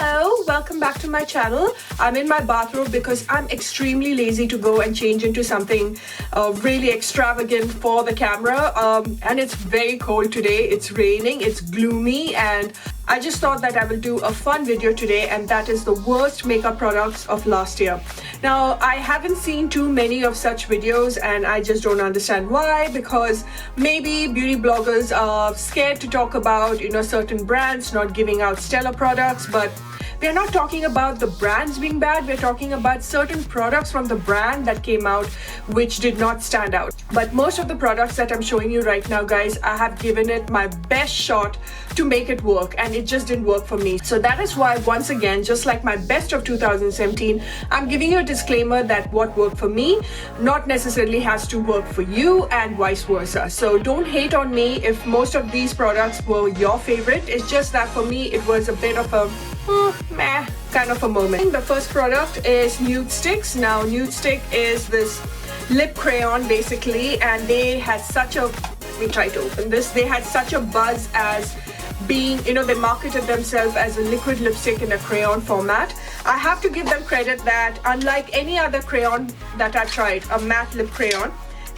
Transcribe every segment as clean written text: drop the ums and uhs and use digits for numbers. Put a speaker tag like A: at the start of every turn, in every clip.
A: Hello, welcome back to my channel. I'm in my bathrobe because I'm extremely lazy to go and change into something really extravagant for the camera, and it's very cold today. It's raining, it's gloomy, and I just thought that I will do a fun video today, and that is the worst makeup products of last year. Now, I haven't seen too many of such videos, and I just don't understand why, because maybe beauty bloggers are scared to talk about, certain brands not giving out stellar products, but we're not talking about the brands being bad, we're talking about certain products from the brand that came out which did not stand out. But most of the products that I'm showing you right now, guys, I have given it my best shot to make it work, and it just didn't work for me. So that is why, once again, just like my best of 2017, I'm giving you a disclaimer that what worked for me not necessarily has to work for you, and vice versa. So don't hate on me if most of these products were your favorite. It's just that for me it was a bit of a meh kind of a moment. The first product is Nudestix. Now, Nudestix is this lip crayon basically, and they had such a, let me try to open this, they had such a buzz as being, they marketed themselves as a liquid lipstick in a crayon format. I have to give them credit that unlike any other crayon that I tried, a matte lip crayon,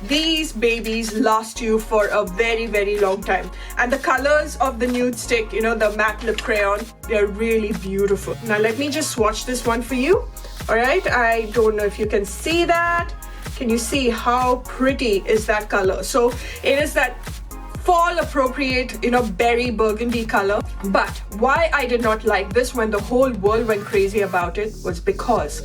A: these babies last you for a very, very long time. And the colors of the Nudestix, the matte lip crayon, they're really beautiful. Now let me just swatch this one for you. All right, I don't know if you can see that. Can you see how pretty is that color? So it is that fall appropriate, berry burgundy color. But why I did not like this when the whole world went crazy about it was because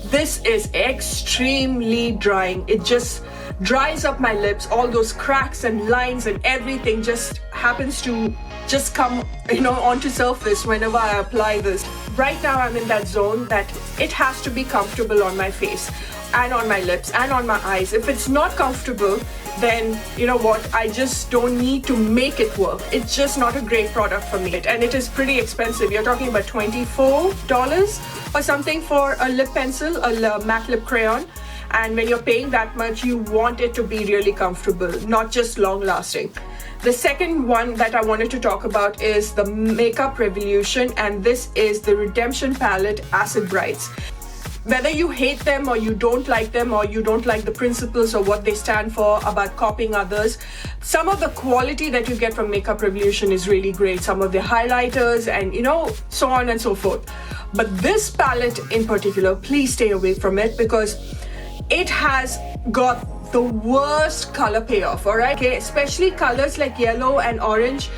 A: this is extremely drying. It just dries up my lips. All those cracks and lines and everything just happens to just come onto surface whenever I apply this. Right now I'm in that zone that it has to be comfortable on my face and on my lips and on my eyes. If it's not comfortable, then you know what, I just don't need to make it work. It's just not a great product for me, and it is pretty expensive. You're talking about $24 or something for a lip pencil, a matte lip crayon. And when you're paying that much, you want it to be really comfortable, not just long lasting. The second one that I wanted to talk about is the Makeup Revolution, and this is the Redemption Palette Acid Brights. Whether you hate them or you don't like them, or you don't like the principles or what they stand for about copying others, some of the quality that you get from Makeup Revolution is really great. Some of the highlighters and so on and so forth. But this palette in particular, please stay away from it, because it has got the worst color payoff, all right? Okay, especially colors like yellow and orange.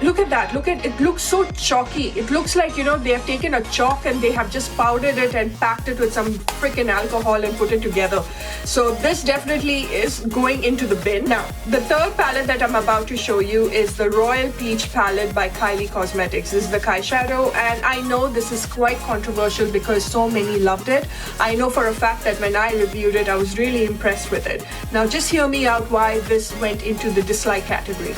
A: Look at that. Look at it. Looks so chalky. It looks like they have taken a chalk and they have just powdered it and packed it with some freaking alcohol and put it together. So this definitely is going into the bin. Now, the third palette that I'm about to show you is the Royal Peach palette by Kylie Cosmetics. This is the Kyshadow, and I know this is quite controversial because so many loved it. I know for a fact that when I reviewed it, I was really impressed with it. Now, just hear me out why this went into the dislike category.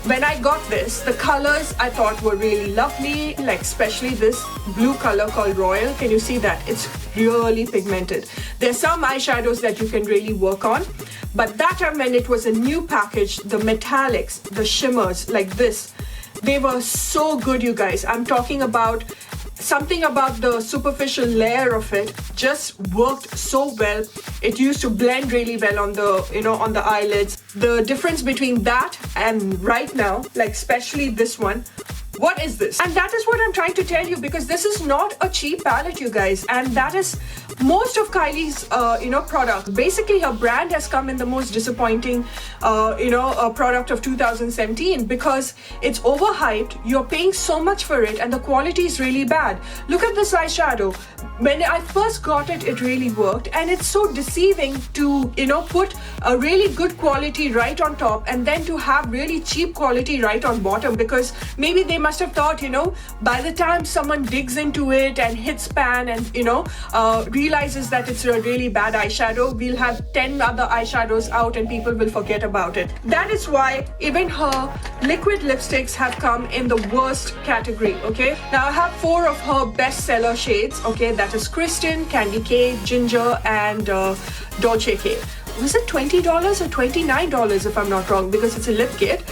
A: When I got this, the colors I thought were really lovely, like especially this blue color called Royal. Can you see that? It's really pigmented. There's some eyeshadows that you can really work on, but that time when it was a new package, the metallics, the shimmers like this, they were so good, you guys. I'm talking about something about the superficial layer of it just worked so well. It used to blend really well on the on the eyelids. The difference between that and right now, like especially this one, what is this? And that is what I'm trying to tell you, because this is not a cheap palette, you guys, and that is most of Kylie's products. Basically, her brand has come in the most disappointing product of 2017, because it's overhyped. You're paying so much for it and the quality is really bad. Look at this eyeshadow. When I first got it, it really worked, and it's so deceiving to put a really good quality right on top and then to have really cheap quality right on bottom, because maybe they must have thought, by the time someone digs into it and hits pan and realizes that it's a really bad eyeshadow, we'll have 10 other eyeshadows out and people will forget about it. That is why even her liquid lipsticks have come in the worst category. Okay, now I have 4 of her bestseller shades. Okay, that is Kristen, Candy K, Ginger, and Dolce K. Was it $20 or $29 if I'm not wrong, because it's a lip kit.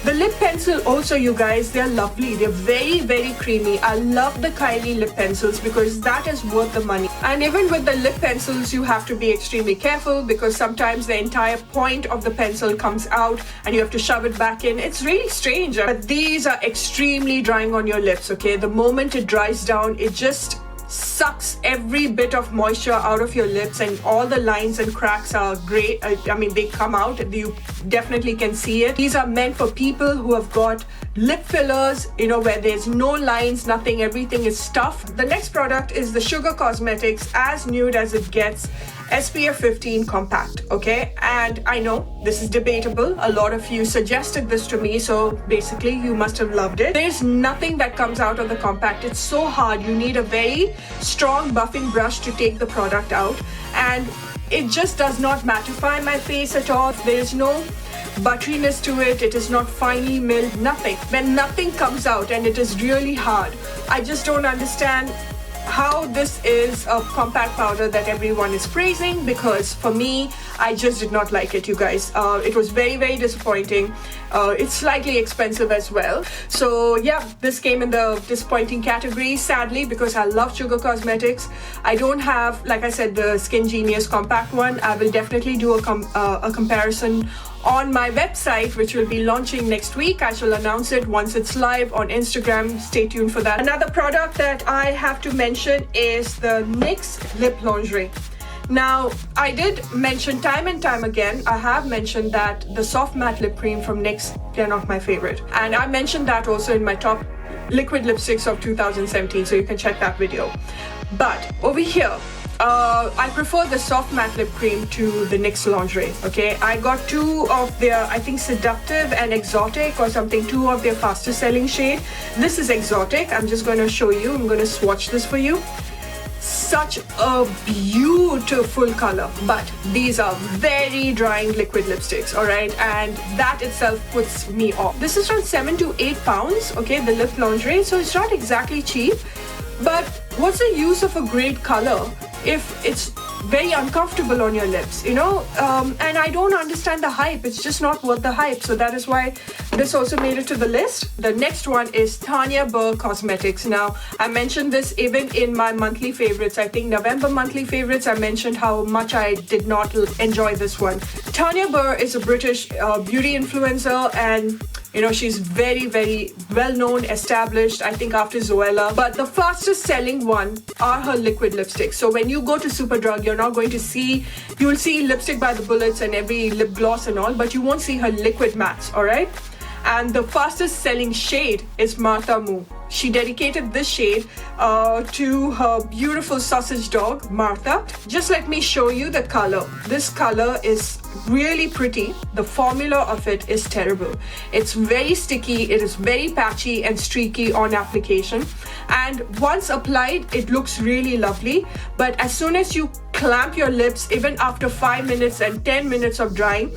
A: The lip pencil also, you guys, they're lovely. They're very, very creamy. I love the Kylie lip pencils because that is worth the money. And even with the lip pencils, you have to be extremely careful because sometimes the entire point of the pencil comes out and you have to shove it back in. It's really strange. But these are extremely drying on your lips, okay? The moment it dries down, it just sucks every bit of moisture out of your lips, and all the lines and cracks are great. I mean, they come out. You definitely can see it. These are meant for people who have got lip fillers, you know, where there's no lines, nothing, everything is stuffed. The next product is the Sugar Cosmetics As Nude As It Gets SPF 15 Compact, okay? And I know this is debatable. A lot of you suggested this to me, so basically you must have loved it. There's nothing that comes out of the compact. It's so hard. You need a very strong buffing brush to take the product out, and it just does not mattify my face at all. There's no butteriness to it. It is not finely milled, nothing. When nothing comes out and it is really hard, I just don't understand how this is a compact powder that everyone is praising, because for me, I just did not like it, you guys. It was very, very disappointing. It's slightly expensive as well. So yeah, this came in the disappointing category, sadly, because I love Sugar Cosmetics. I don't have, like I said, the skingenious compact one. I will definitely do a comparison on my website, which will be launching next week. I shall announce it once it's live on Instagram. Stay tuned for that. Another product that I have to mention is the NYX Lip Lingerie. Now, I did mention time and time again, I have mentioned that the soft matte lip cream from NYX, they're not my favorite. And I mentioned that also in my top liquid lipsticks of 2017, so you can check that video. But over here, I prefer the soft matte lip cream to the NYX Lingerie, okay? I got two of their, I think, Seductive and Exotic or something, two of their fastest selling shade. This is Exotic. I'm just going to show you. I'm going to swatch this for you. Such a beautiful color, but these are very drying liquid lipsticks, all right? And that itself puts me off. This is around 7 to 8 pounds, okay, the lip lingerie, so it's not exactly cheap. But what's the use of a great color if it's very uncomfortable on your lips, you know? And I don't understand the hype. It's just not worth the hype. So that is why this also made it to the list. The next one is Tanya BURR Cosmetics. Now, I mentioned this even in my monthly favorites. I think November monthly favorites, I mentioned how much I did not enjoy this one. Tanya BURR is a British beauty influencer, and you know, she's very, very well-known, established, I think after Zoella. But the fastest selling one are her liquid lipsticks. So when you go to Superdrug, you're not going to see, you'll see lipstick by the bullets and every lip gloss and all, but you won't see her liquid mattes, all right? And the fastest selling shade is Martha Moo. She dedicated this shade to her beautiful sausage dog, Martha. Just let me show you the color. This color is really pretty. The formula of it is terrible. It's very sticky, it is very patchy and streaky on application. And once applied, it looks really lovely. But as soon as you clamp your lips, even after 5 minutes and 10 minutes of drying,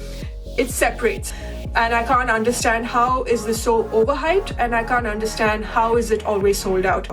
A: it separates. And I can't understand how is this so overhyped, and I can't understand how is it always sold out.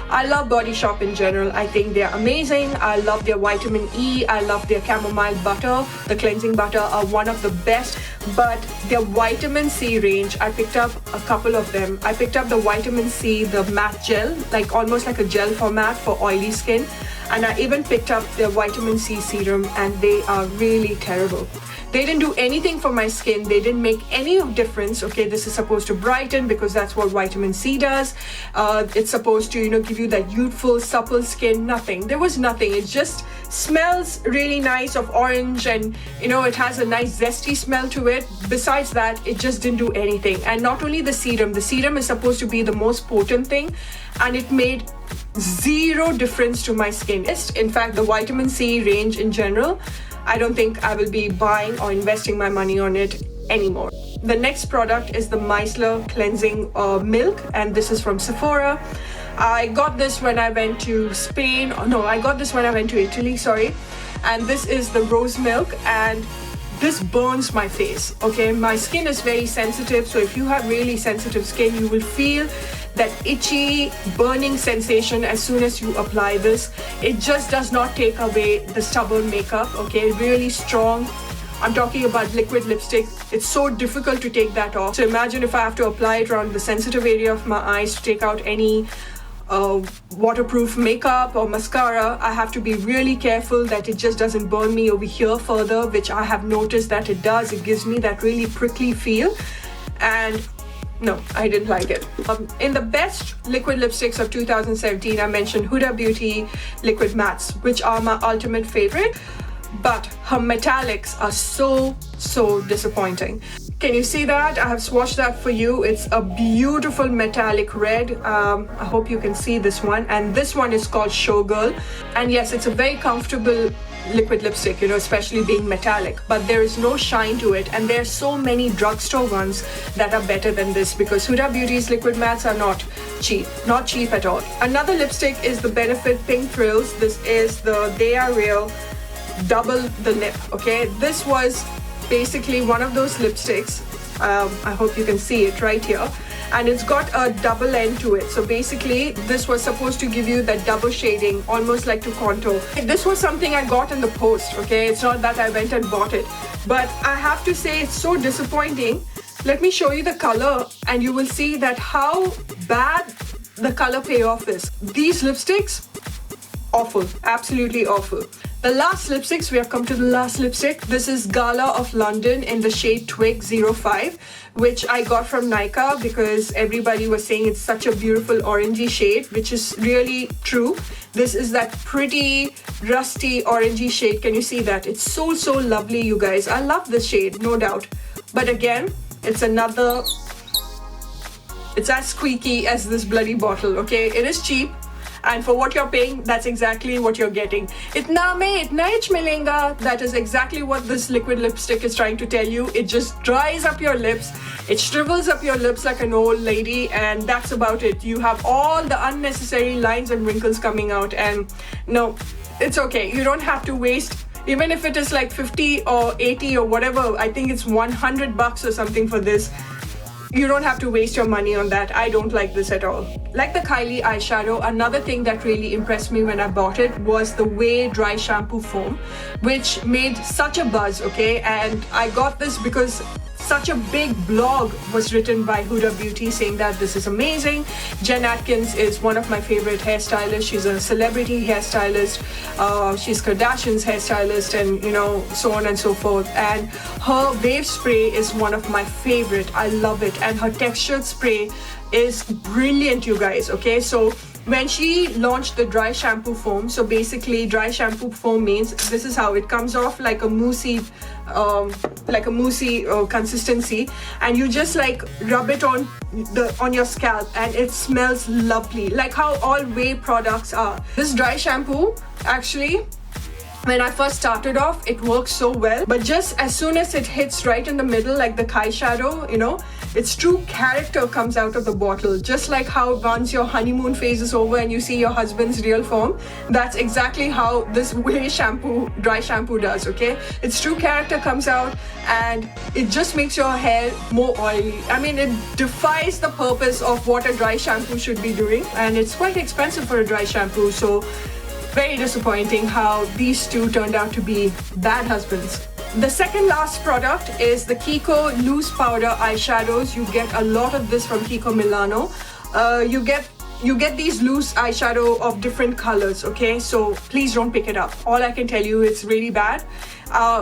A: I love Body Shop in general. I think they're amazing. I love their vitamin E. I love their chamomile butter. The cleansing butter are one of the best. But their vitamin C range, I picked up a couple of them. I picked up the vitamin C, the matte gel, like almost like a gel format for oily skin. And I even picked up their vitamin C serum, and they are really terrible. They didn't do anything for my skin. They didn't make any difference. Okay, this is supposed to brighten because that's what vitamin C does. It's supposed to, you know, give you that youthful, supple skin. Nothing. There was nothing. It just smells really nice of orange, and you know, it has a nice zesty smell to it. Besides that, it just didn't do anything. And not only the serum is supposed to be the most potent thing, and it made zero difference to my skin. In fact, the vitamin C range in general, I don't think I will be buying or investing my money on it anymore. The next product is the Micellar Cleansing Milk, and this is from Sephora. I got this when I went to Spain. No, I got this when I went to Italy, sorry. And this is the rose milk, and this burns my face, okay? My skin is very sensitive, so if you have really sensitive skin, you will feel that itchy, burning sensation as soon as you apply this. It just does not take away the stubborn makeup, okay? Really strong, I'm talking about liquid lipstick. It's so difficult to take that off. So imagine if I have to apply it around the sensitive area of my eyes to take out any waterproof makeup or mascara. I have to be really careful that it just doesn't burn me over here further, which I have noticed that it does. It gives me that really prickly feel, and no, I didn't like it. In the best liquid lipsticks of 2017, I mentioned Huda Beauty liquid mattes, which are my ultimate favorite, but her metallics are so disappointing. Can you see that? I have swatched that for you. It's a beautiful metallic red. I hope you can see this one. And this one is called Showgirl. And yes, it's a very comfortable liquid lipstick, you know, especially being metallic, but there is no shine to it. And there are so many drugstore ones that are better than this, because Huda Beauty's liquid mattes are not cheap at all. Another lipstick is the Benefit Pink Thrills. This is the They Are Real double the lip. Okay, this was basically one of those lipsticks. I hope you can see it right here, and it's got a double end to it. So basically this was supposed to give you that double shading, almost like to contour. This was something I got in the post. Okay, it's not that I went and bought it, but I have to say it's so disappointing. Let me show you the color and you will see that how bad the color payoff is. These lipsticks, awful, absolutely awful. The last lipsticks, we have come to the last lipstick. This is Gala of London in the shade Twig 05, which I got from Nykaa because everybody was saying it's such a beautiful orangey shade, which is really true. This is that pretty rusty orangey shade. Can you see that? It's so lovely, you guys. I love this shade, no doubt. But again, it's as squeaky as this bloody bottle, okay? It is cheap. And for what you're paying, that's exactly what you're getting. Itna mein itna ich milenga. That is exactly what this liquid lipstick is trying to tell you. It just dries up your lips. It shrivels up your lips like an old lady, and that's about it. You have all the unnecessary lines and wrinkles coming out, and no, it's okay. You don't have to waste, even if it is like 50 or 80 or whatever. I think it's $100 or something for this. You don't have to waste your money on that. I don't like this at all. Like the Kylie eyeshadow, another thing that really impressed me when I bought it was the Ouai dry shampoo foam, which made such a buzz, okay? And I got this because such a big blog was written by Huda Beauty saying that this is amazing. Jen Atkins is one of my favorite hairstylists. She's a celebrity hairstylist. She's Kardashian's hairstylist, and you know, so on and so forth. And her wave spray is one of my favorite. I love it. And her textured spray is brilliant, you guys. Okay, so when she launched the dry shampoo foam, so basically dry shampoo foam means this is how it comes off, like a moussey consistency, and you just like rub it on your scalp and it smells lovely, like how all Ouai products are. This dry shampoo, actually, when I first started off, it works so well, but just as soon as it hits right in the middle, like the Kyshadow, you know, its true character comes out of the bottle. Just like how once your honeymoon phase is over and you see your husband's real form, that's exactly how this Ouai shampoo, dry shampoo does, okay? Its true character comes out and it just makes your hair more oily. I mean, it defies the purpose of what a dry shampoo should be doing, and it's quite expensive for a dry shampoo, so very disappointing how these two turned out to be bad husbands. The second last product is the Kiko loose powder eyeshadows. You get a lot of this from Kiko Milano. You get these loose eyeshadow of different colors, okay? So please don't pick it up. All I can tell you, it's really bad.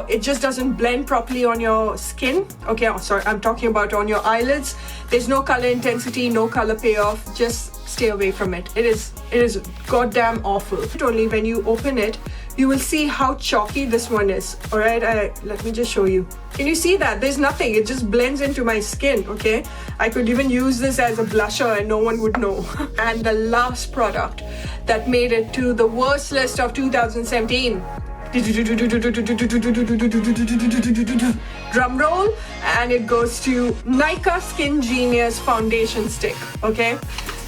A: It just doesn't blend properly on your skin. Okay, oh, sorry, I'm talking about on your eyelids. There's no color intensity, no color payoff. Just stay away from it. It is goddamn awful. Only when you open it, you will see how chalky this one is. All right, let me just show you. Can you see that? There's nothing. It just blends into my skin, okay? I could even use this as a blusher and no one would know. And the last product that made it to the worst list of 2017. Drum roll, and it goes to Nykaa Skingenius foundation stick, okay?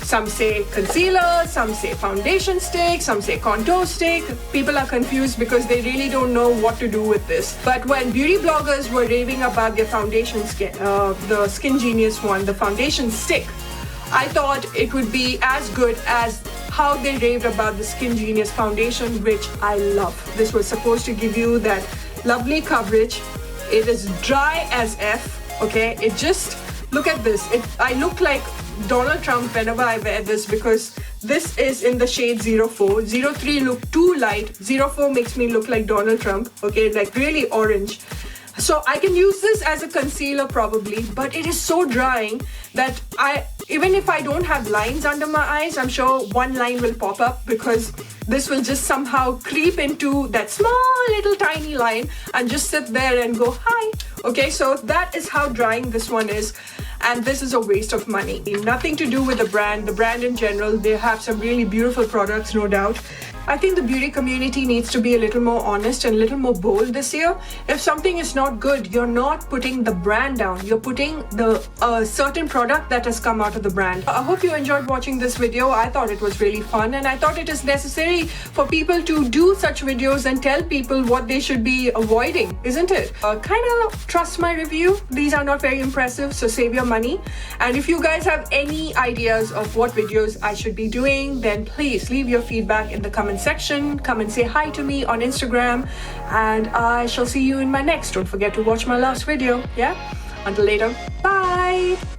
A: Some say concealer, some say foundation stick, some say contour stick. People are confused because they really don't know what to do with this. But when beauty bloggers were raving about their foundation skin, the Skingenius one, the foundation stick, I thought it would be as good as how they raved about the Skingenius foundation, which I love. This was supposed to give you that lovely coverage, It is dry as F, okay? It just, look at this. I look like Donald Trump whenever I wear this because this is in the shade 04. 03 look too light. 04 makes me look like Donald Trump, okay? Like really orange. So I can use this as a concealer probably, but it is so drying that even if I don't have lines under my eyes, I'm sure one line will pop up because this will just somehow creep into that small little tiny line and just sit there and go, hi. Okay, so that is how drying this one is. And this is a waste of money. Nothing to do with the brand in general. They have some really beautiful products, no doubt. I think the beauty community needs to be a little more honest and a little more bold this year. If something is not good, you're not putting the brand down. You're putting the certain product that has come out of the brand. I hope you enjoyed watching this video. I thought it was really fun and I thought it is necessary for people to do such videos and tell people what they should be avoiding, isn't it? Kind of trust my review. These are not very impressive, so save your money. And if you guys have any ideas of what videos I should be doing, then please leave your feedback in the comment section. Come and say hi to me on Instagram and I shall see you in my next. Don't forget to watch my last video. Yeah, until later, bye.